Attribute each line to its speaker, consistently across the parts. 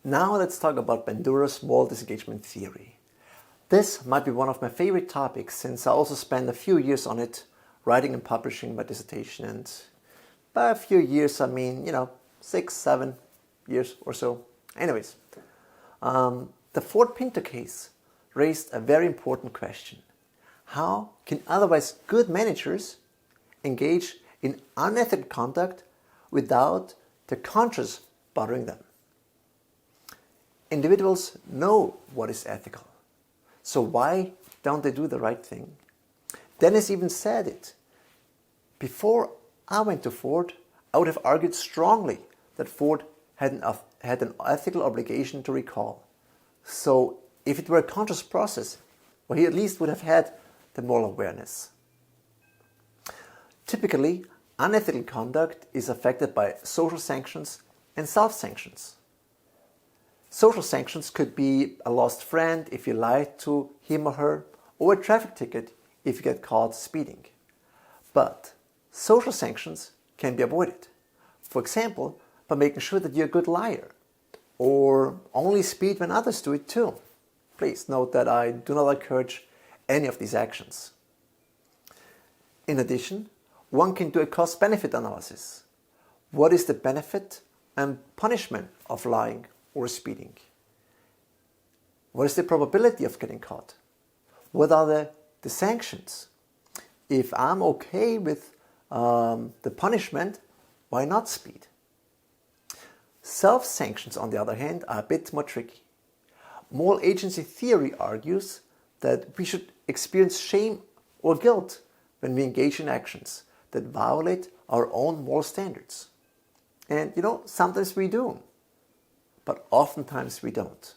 Speaker 1: Now let's talk about Bandura's small disengagement theory. This might be one of my favorite topics since I also spent a few years on it, writing and publishing my dissertation, and by a few years I mean, 6, 7 years or so. Anyways, the Ford Pinto case raised a very important question. How can otherwise good managers engage in unethical conduct without the conscience bothering them? Individuals know what is ethical, so why don't they do the right thing? Dennis even said it. Before I went to Ford, I would have argued strongly that Ford had an ethical obligation to recall. So if it were a conscious process, well, he at least would have had the moral awareness. Typically, unethical conduct is affected by social sanctions and self-sanctions. Social sanctions could be a lost friend if you lied to him or her, or a traffic ticket if you get caught speeding. But social sanctions can be avoided. For example, by making sure that you're a good liar, or only speed when others do it too. Please note that I do not encourage any of these actions. In addition, one can do a cost-benefit analysis. What is the benefit and punishment of lying or speeding? What is the probability of getting caught? What are the sanctions? If I'm okay with the punishment, why not speed? Self-sanctions, on the other hand, are a bit more tricky. Moral agency theory argues that we should experience shame or guilt when we engage in actions that violate our own moral standards. And sometimes we do, but oftentimes we don't.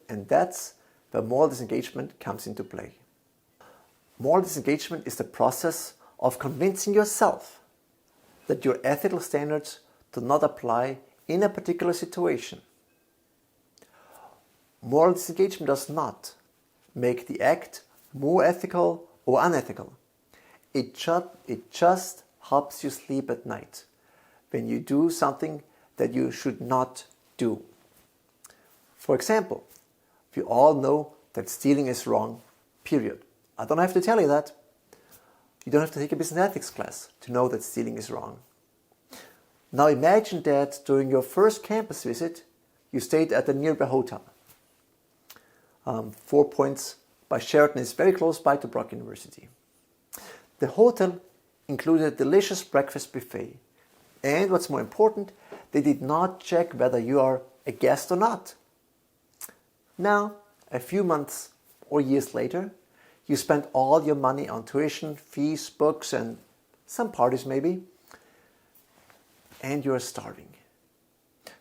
Speaker 1: And that's where moral disengagement comes into play. Moral disengagement is the process of convincing yourself that your ethical standards do not apply in a particular situation. Moral disengagement does not make the act more ethical or unethical. It just helps you sleep at night when you do something that you should not do. For example, we all know that stealing is wrong, period. I don't have to tell you that. You don't have to take a business ethics class to know that stealing is wrong. Now imagine that during your first campus visit, you stayed at a nearby hotel. 4 Points by Sheraton is very close by to Brock University. The hotel included a delicious breakfast buffet. And what's more important, they did not check whether you are a guest or not. Now, a few months or years later, you spent all your money on tuition, fees, books, and some parties maybe, and you are starving.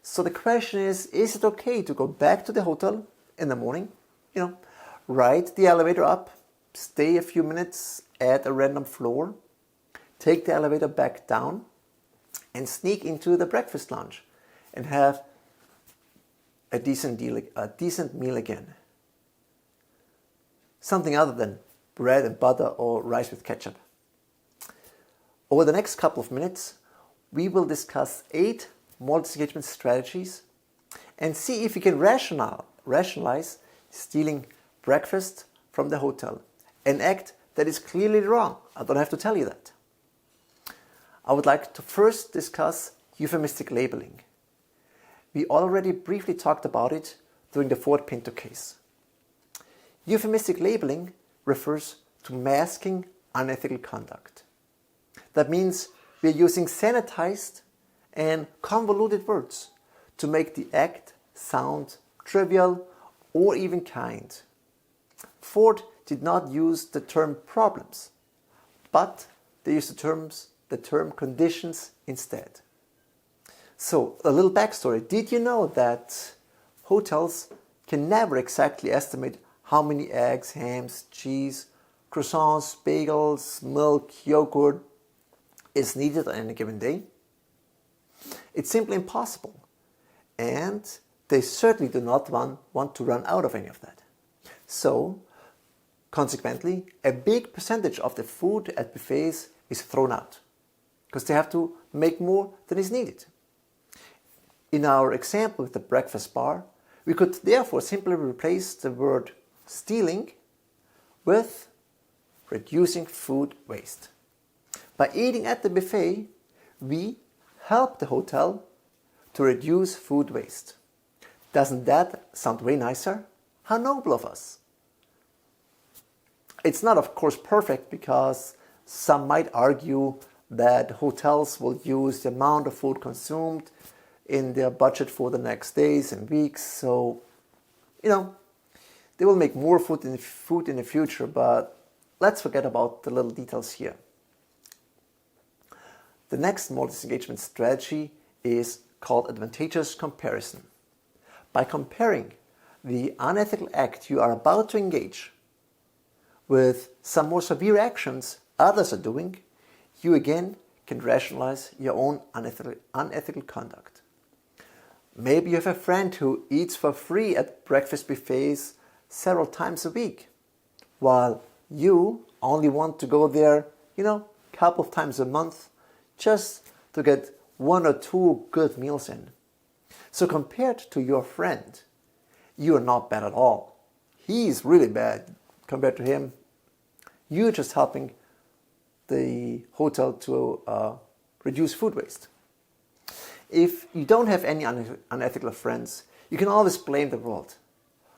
Speaker 1: So the question is it okay to go back to the hotel in the morning, ride the elevator up, stay a few minutes at a random floor, take the elevator back down, and sneak into the breakfast lounge and have a decent meal again? Something other than bread and butter or rice with ketchup. Over the next couple of minutes, we will discuss 8 moral disengagement strategies and see if we can rationalize stealing breakfast from the hotel, an act that is clearly wrong. I don't have to tell you that. I would like to first discuss euphemistic labeling. We already briefly talked about it during the Ford Pinto case. Euphemistic labeling refers to masking unethical conduct. That means we're using sanitized and convoluted words to make the act sound trivial or even kind. Ford did not use the term problems, but they used the term conditions instead. So, a little backstory. Did you know that hotels can never exactly estimate how many eggs, hams, cheese, croissants, bagels, milk, yogurt is needed on any given day? It's simply impossible. And they certainly do not want to run out of any of that. So, consequently, a big percentage of the food at buffets is thrown out because they have to make more than is needed. In our example with the breakfast bar, we could therefore simply replace the word stealing with reducing food waste. By eating at the buffet, we help the hotel to reduce food waste. Doesn't that sound way nicer? How noble of us! It's not, of course, perfect, because some might argue that hotels will use the amount of food consumed in their budget for the next days and weeks. So, they will make more food in the future, but let's forget about the little details here. The next multi-disengagement strategy is called advantageous comparison. By comparing the unethical act you are about to engage with some more severe actions others are doing, you again can rationalize your own unethical conduct. Maybe you have a friend who eats for free at breakfast buffets several times a week, while you only want to go there, a couple of times a month, just to get 1 or 2 good meals in. So compared to your friend, you are not bad at all. He's really bad compared to him. You're just helping the hotel to reduce food waste. If you don't have any unethical friends, you can always blame the world.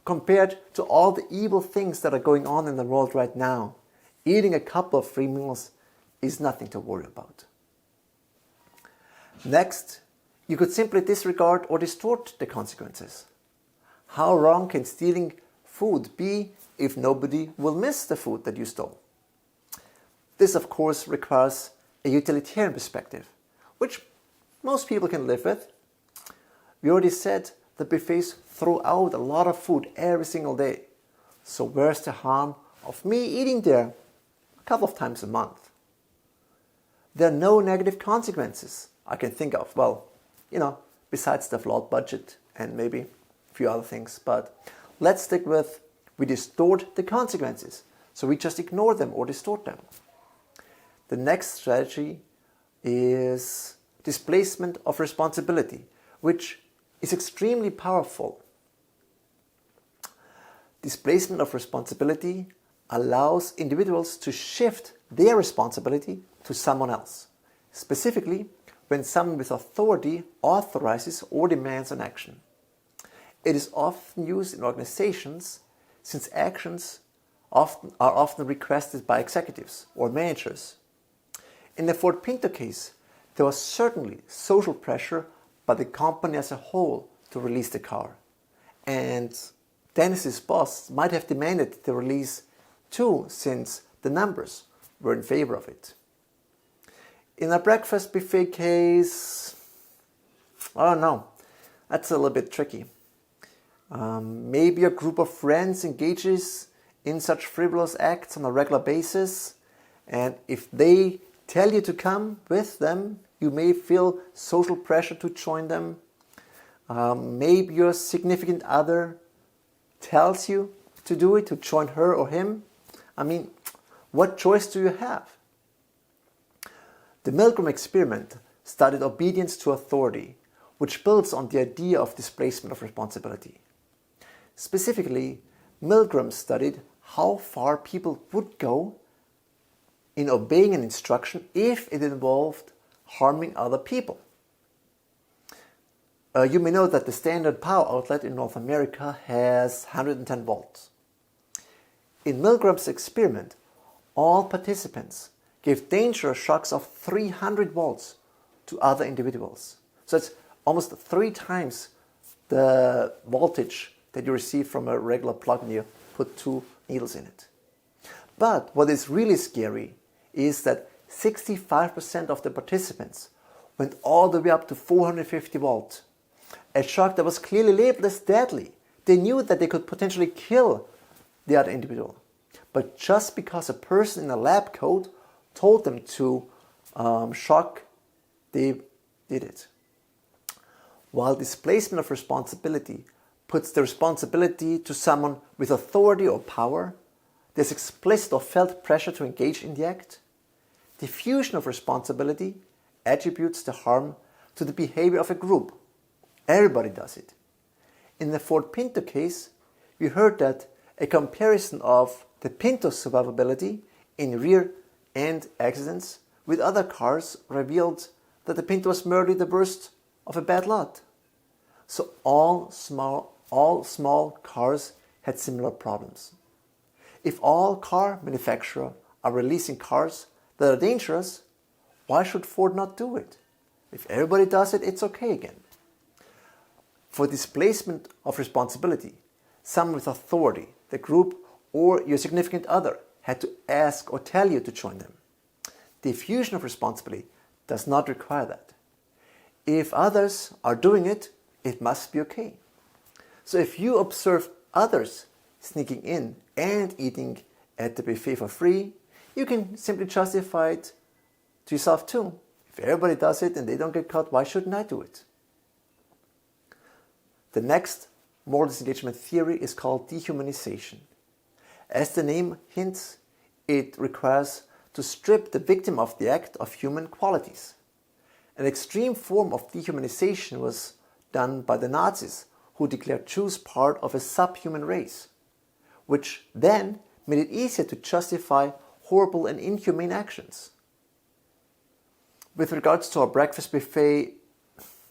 Speaker 1: Compared to all the evil things that are going on in the world right now, eating a couple of free meals is nothing to worry about. Next, you could simply disregard or distort the consequences. How wrong can stealing food be if nobody will miss the food that you stole? This, of course, requires a utilitarian perspective, which most people can live with. We already said the buffets throw out a lot of food every single day. So where's the harm of me eating there a couple of times a month? There are no negative consequences I can think of. Well, besides the flawed budget and maybe a few other things. But let's stick with we distort the consequences. So we just ignore them or distort them. The next strategy is displacement of responsibility, which is extremely powerful. Displacement of responsibility allows individuals to shift their responsibility to someone else, specifically when someone with authority authorizes or demands an action. It is often used in organizations since actions are often requested by executives or managers. In the Ford Pinto case, there was certainly social pressure by the company as a whole to release the car. And Dennis's boss might have demanded the release too, since the numbers were in favor of it. In a breakfast buffet case, I don't know, that's a little bit tricky. Maybe a group of friends engages in such frivolous acts on a regular basis, and if they tell you to come with them, you may feel social pressure to join them. Maybe your significant other tells you to do it, to join her or him. What choice do you have? The Milgram experiment studied obedience to authority, which builds on the idea of displacement of responsibility. Specifically, Milgram studied how far people would go in obeying an instruction if it involved harming other people. You may know that the standard power outlet in North America has 110 volts. In Milgram's experiment, all participants gave dangerous shocks of 300 volts to other individuals. So it's almost 3 times the voltage that you receive from a regular plug when you put 2 needles in it. But what is really scary is that 65% of the participants went all the way up to 450 volts. A shock that was clearly labeled as deadly. They knew that they could potentially kill the other individual. But just because a person in a lab coat told them to shock, they did it. While displacement of responsibility puts the responsibility to someone with authority or power, there's explicit or felt pressure to engage in the act. Diffusion of responsibility attributes the harm to the behavior of a group Everybody does it. In the Ford Pinto case, we heard that a comparison of the Pinto's survivability in rear-end accidents with other cars revealed that the Pinto was merely the worst of a bad lot. So all small cars had similar problems. If all car manufacturers are releasing cars that are dangerous, why should Ford not do it? If everybody does it, it's okay again. For displacement of responsibility, someone with authority, the group or your significant other, had to ask or tell you to join them. Diffusion of responsibility does not require that. If others are doing it, it must be okay. So if you observe others sneaking in and eating at the buffet for free, you can simply justify it to yourself too. If everybody does it and they don't get caught, why shouldn't I do it? The next moral disengagement theory is called dehumanization. As the name hints, it requires to strip the victim of the act of human qualities. An extreme form of dehumanization was done by the Nazis, who declared Jews part of a subhuman race, which then made it easier to justify horrible and inhumane actions. With regards to our breakfast buffet,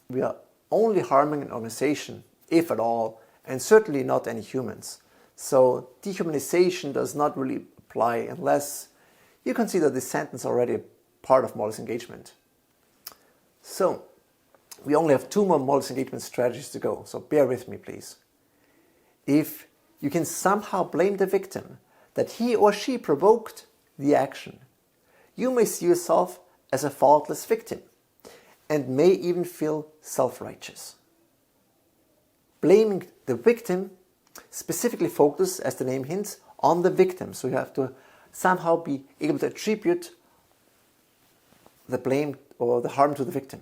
Speaker 1: we are only harming an organization, if at all, and certainly not any humans. So dehumanization does not really apply unless you consider this sentence already a part of moral disengagement. So we only have 2 more moral disengagement strategies to go, so bear with me please. If you can somehow blame the victim that he or she provoked the action, you may see yourself as a faultless victim and may even feel self-righteous. Blaming the victim specifically focuses, as the name hints, on the victim. So you have to somehow be able to attribute the blame or the harm to the victim.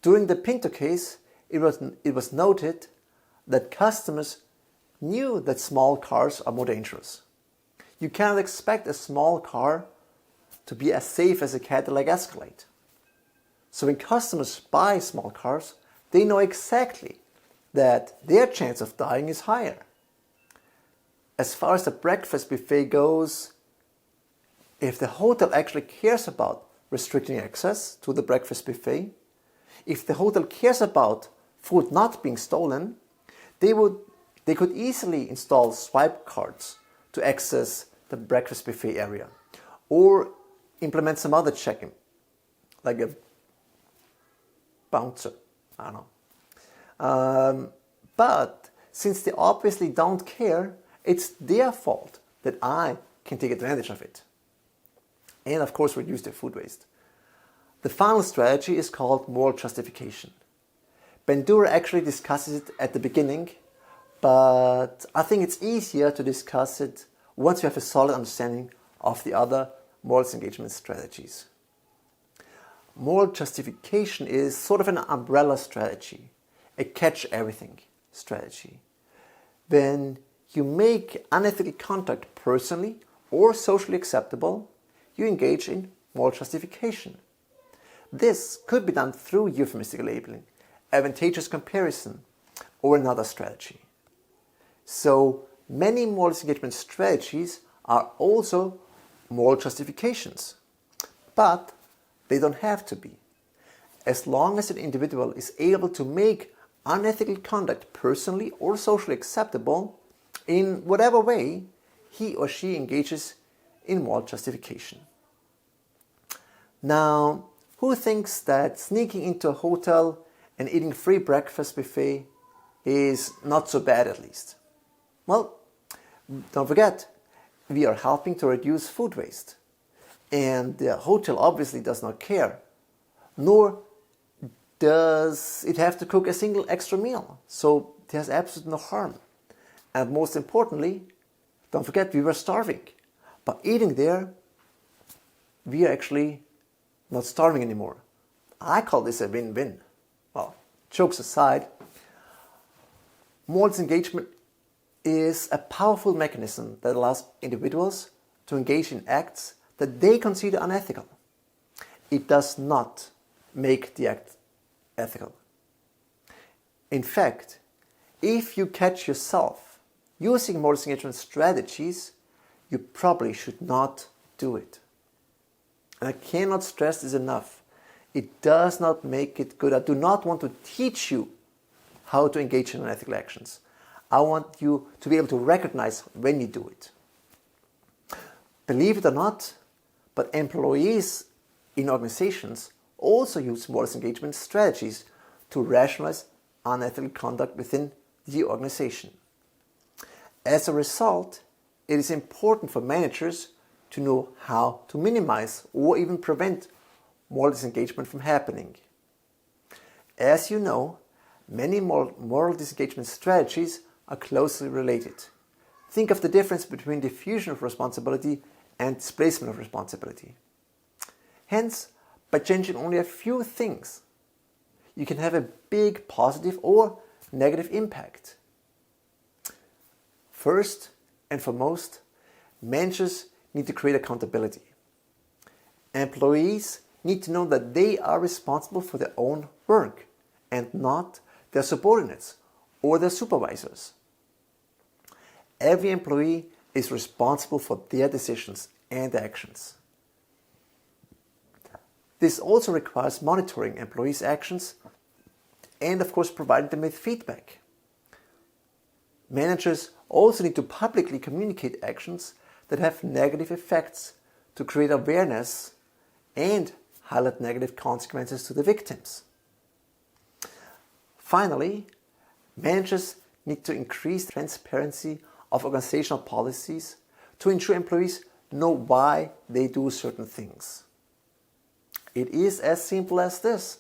Speaker 1: During the Pinto case, it was noted that customers knew that small cars are more dangerous. You cannot expect a small car to be as safe as a Cadillac Escalade. So when customers buy small cars, they know exactly that their chance of dying is higher. As far as the breakfast buffet goes, if the hotel actually cares about restricting access to the breakfast buffet, if the hotel cares about food not being stolen, they could easily install swipe cards to access the breakfast buffet area, or implement some other check-in, like a bouncer, I don't know. But since they obviously don't care, it's their fault that I can take advantage of it. And of course reduce their food waste. The final strategy is called moral justification. Bandura actually discusses it at the beginning, but I think it's easier to discuss it once you have a solid understanding of the other moral disengagement strategies. Moral justification is sort of an umbrella strategy, a catch-everything strategy. When you make unethical conduct personally or socially acceptable, you engage in moral justification. This could be done through euphemistic labeling, advantageous comparison, or another strategy. So many moral disengagement strategies are also moral justifications, but they don't have to be. As long as an individual is able to make unethical conduct personally or socially acceptable, in whatever way, he or she engages in moral justification. Now, who thinks that sneaking into a hotel and eating free breakfast buffet is not so bad at least? Well, don't forget, we are helping to reduce food waste. And the hotel obviously does not care, nor does it have to cook a single extra meal. So there's absolutely no harm. And most importantly, don't forget, we were starving. By eating there, we are actually not starving anymore. I call this a win-win. Well, jokes aside, moral disengagement is a powerful mechanism that allows individuals to engage in acts that they consider unethical. It does not make the act ethical. In fact, if you catch yourself using more disengagement strategies, you probably should not do it. And I cannot stress this enough. It does not make it good. I do not want to teach you how to engage in unethical actions. I want you to be able to recognize when you do it. Believe it or not, but employees in organizations also use more disengagement strategies to rationalize unethical conduct within the organization. As a result, it is important for managers to know how to minimize or even prevent moral disengagement from happening. As you know, many moral disengagement strategies are closely related. Think of the difference between diffusion of responsibility and displacement of responsibility. Hence, by changing only a few things, you can have a big positive or negative impact. First and foremost, managers need to create accountability. Employees need to know that they are responsible for their own work and not their subordinates or their supervisors. Every employee is responsible for their decisions and actions. This also requires monitoring employees' actions and, of course, providing them with feedback. Managers also need to publicly communicate actions that have negative effects to create awareness and highlight negative consequences to the victims. Finally, managers need to increase transparency of organizational policies to ensure employees know why they do certain things. It is as simple as this.